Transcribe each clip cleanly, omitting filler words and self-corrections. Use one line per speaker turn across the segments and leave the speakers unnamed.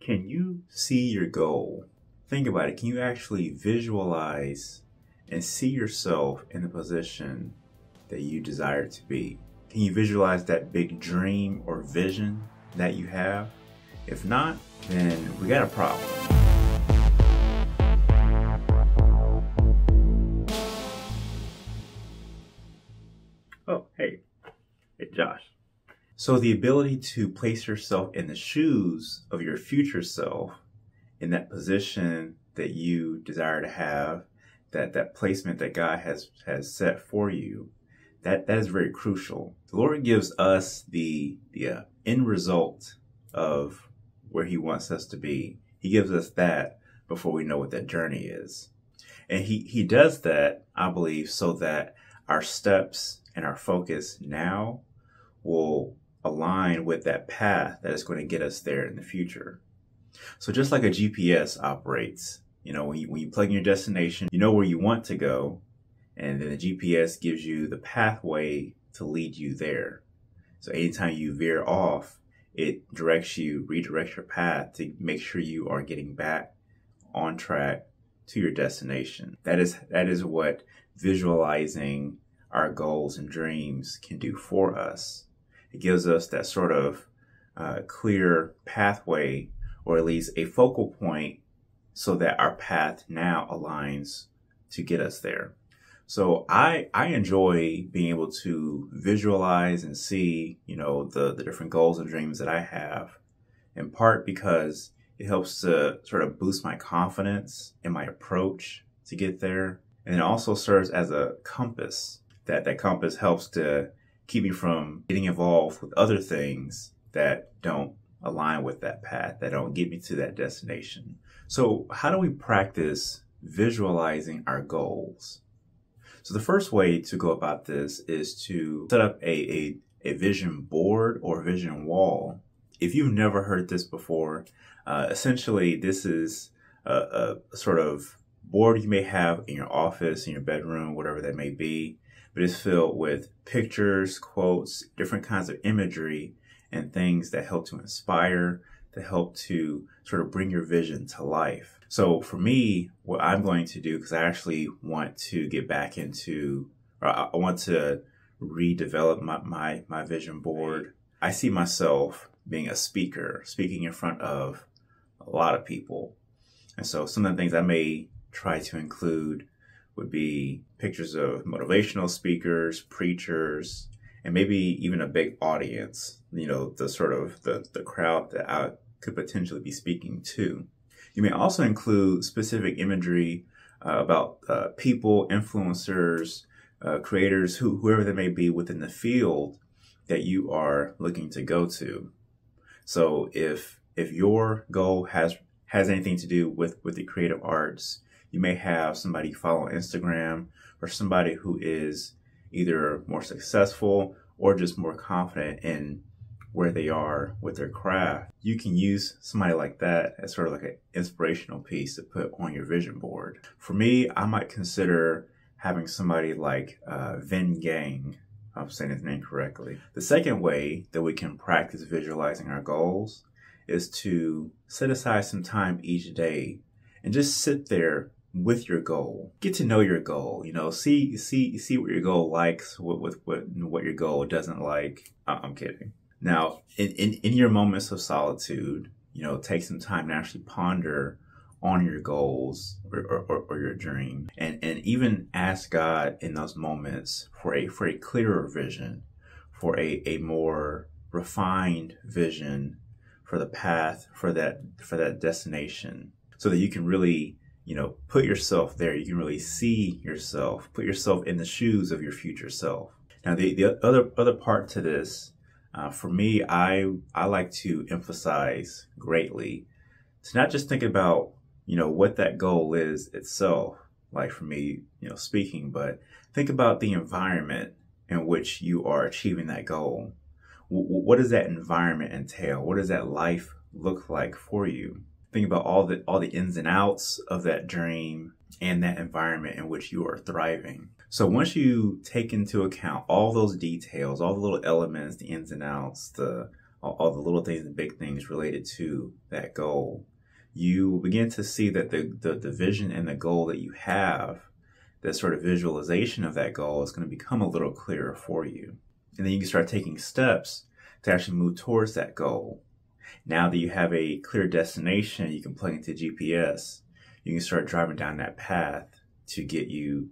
Can you see your goal? Think about it. Can you actually visualize and see yourself in the position that you desire to be? Can you visualize that big dream or vision that you have? If not, then we got a problem. Oh, hey, Josh. So the ability to place yourself in the shoes of your future self, in that position that you desire to have, that placement that God has set for you, that is very crucial. The Lord gives us the end result of where He wants us to be. He gives us that before we know what that journey is. And He does that, I believe, so that our steps and our focus now will align with that path that is going to get us there in the future. So just like a GPS operates, when you plug in your destination, you know where you want to go, and then the GPS gives you the pathway to lead you there. So anytime you veer off, it redirects your path to make sure you are getting back on track to your destination. That is what visualizing our goals and dreams can do for us. It gives us that sort of clear pathway, or at least a focal point, so that our path now aligns to get us there. So I enjoy being able to visualize and see, the different goals and dreams that I have, in part because it helps to sort of boost my confidence in my approach to get there. And it also serves as a compass. That compass helps to keep me from getting involved with other things that don't align with that path, that don't get me to that destination. So how do we practice visualizing our goals? So the first way to go about this is to set up a vision board or vision wall. If you've never heard this before, essentially this is a sort of board you may have in your office, in your bedroom, whatever that may be, but it's filled with pictures, quotes, different kinds of imagery, and things that help to inspire, to help to sort of bring your vision to life. So for me, what I'm going to do, because I actually want to get back into, or I want to redevelop my vision board. I see myself being a speaker, speaking in front of a lot of people. And so some of the things I may try to include would be pictures of motivational speakers, preachers, and maybe even a big audience, the sort of the crowd that I could potentially be speaking to. You may also include specific imagery about people, influencers, creators, whoever they may be within the field that you are looking to go to. So if your goal has anything to do with the creative arts, you may have somebody you follow on Instagram, or somebody who is either more successful or just more confident in where they are with their craft. You can use somebody like that as sort of like an inspirational piece to put on your vision board. For me, I might consider having somebody like Vin Gang. I'm saying his name correctly. The second way that we can practice visualizing our goals is to set aside some time each day and just sit there with your goal. Get to know your goal. See what your goal likes, what your goal doesn't like. I'm kidding. Now, in your moments of solitude, take some time to actually ponder on your goals or your dream, and even ask God in those moments for a clearer vision, for a more refined vision for the path, for that destination, so that you can really put yourself there. You can really see yourself, put yourself in the shoes of your future self. Now, the other part to this, for me, I like to emphasize greatly to not just think about, what that goal is itself, like for me, speaking, but think about the environment in which you are achieving that goal. What does that environment entail? What does that life look like for you? Think about all the ins and outs of that dream and that environment in which you are thriving. So once you take into account all those details, all the little elements, the ins and outs, the all the little things and big things related to that goal, you begin to see that the vision and the goal that you have, that sort of visualization of that goal, is going to become a little clearer for you. And then you can start taking steps to actually move towards that goal. Now that you have a clear destination, you can plug into GPS. You can start driving down that path to get you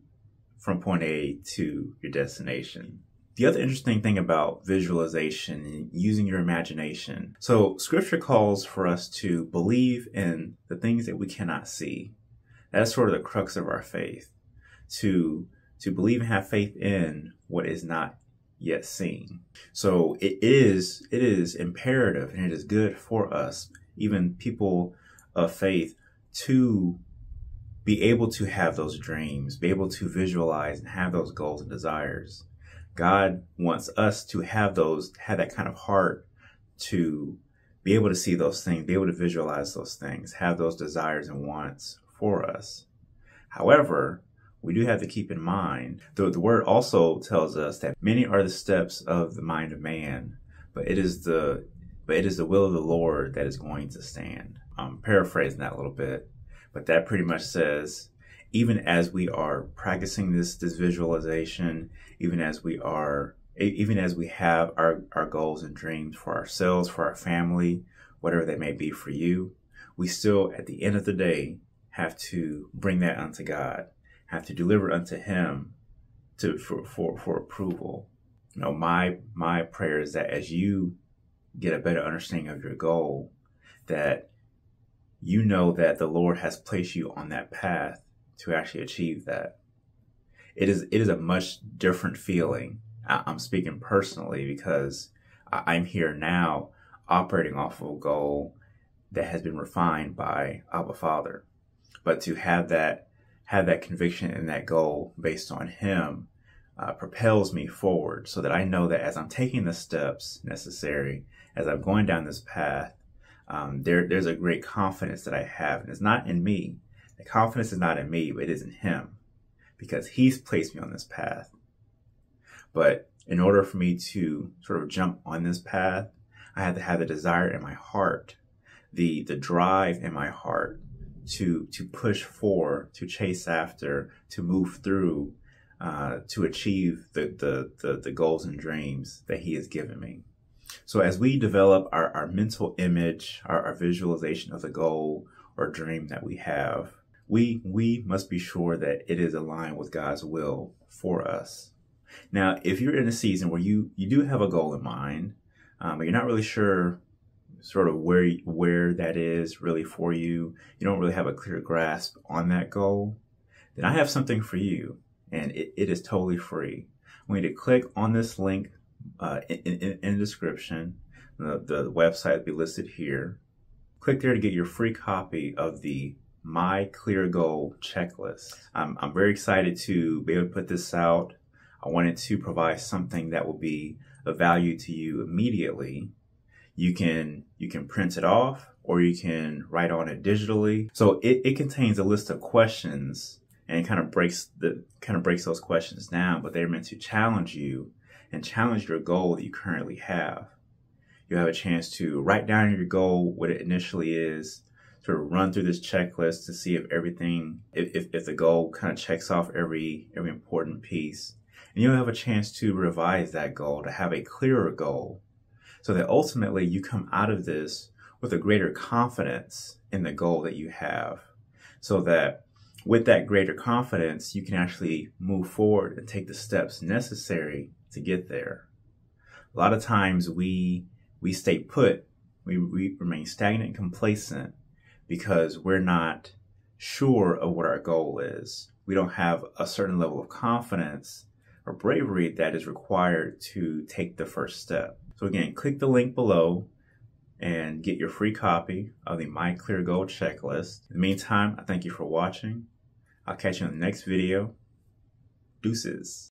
from point A to your destination. The other interesting thing about visualization and using your imagination. So scripture calls for us to believe in the things that we cannot see. That's sort of the crux of our faith. To believe and have faith in what is not yet seen. So it is imperative, and it is good for us, even people of faith, to be able to have those dreams, be able to visualize and have those goals and desires. God wants us to have that kind of heart to be able to see those things, be able to visualize those things, have those desires and wants for us. However, we do have to keep in mind, the word also tells us that many are the steps of the mind of man, but it is the will of the Lord that is going to stand. I'm paraphrasing that a little bit, but that pretty much says, even as we are practicing this visualization, even as we have our goals and dreams for ourselves, for our family, whatever they may be for you, we still, at the end of the day, have to bring that unto God, have to deliver unto Him for approval. You know, my prayer is that as you get a better understanding of your goal, that you know that the Lord has placed you on that path to actually achieve that. It is a much different feeling. I'm speaking personally because I'm here now operating off of a goal that has been refined by Abba Father. But to have that conviction and that goal based on Him propels me forward, so that I know that as I'm taking the steps necessary, as I'm going down this path, there's a great confidence that I have. And it's not in me. The confidence is not in me, but it is in Him, because He's placed me on this path. But in order for me to sort of jump on this path, I have to have the desire in my heart, the drive in my heart to push for, to chase after, to move through, to achieve the goals and dreams that He has given me. So as we develop our mental image, our visualization of the goal or dream that we have, we must be sure that it is aligned with God's will for us. Now, if you're in a season where you do have a goal in mind, but you're not really sure sort of where that is really for you, you don't really have a clear grasp on that goal, then I have something for you, and it is totally free. I want you to click on this link in the description. The website will be listed here. Click there to get your free copy of the My Clear Goal checklist. I'm very excited to be able to put this out. I wanted to provide something that will be of value to you immediately. You can print it off, or you can write on it digitally. So it contains a list of questions, and it kind of breaks those questions down, but they're meant to challenge you and challenge your goal that you currently have. You have a chance to write down your goal, what it initially is, sort of run through this checklist to see if the goal kind of checks off every important piece. And you'll have a chance to revise that goal, to have a clearer goal, so that ultimately you come out of this with a greater confidence in the goal that you have, so that with that greater confidence, you can actually move forward and take the steps necessary to get there. A lot of times we stay put, we remain stagnant and complacent because we're not sure of what our goal is. We don't have a certain level of confidence or bravery that is required to take the first step. So again, click the link below and get your free copy of the My Clear Goal checklist. In the meantime, I thank you for watching. I'll catch you in the next video. Deuces.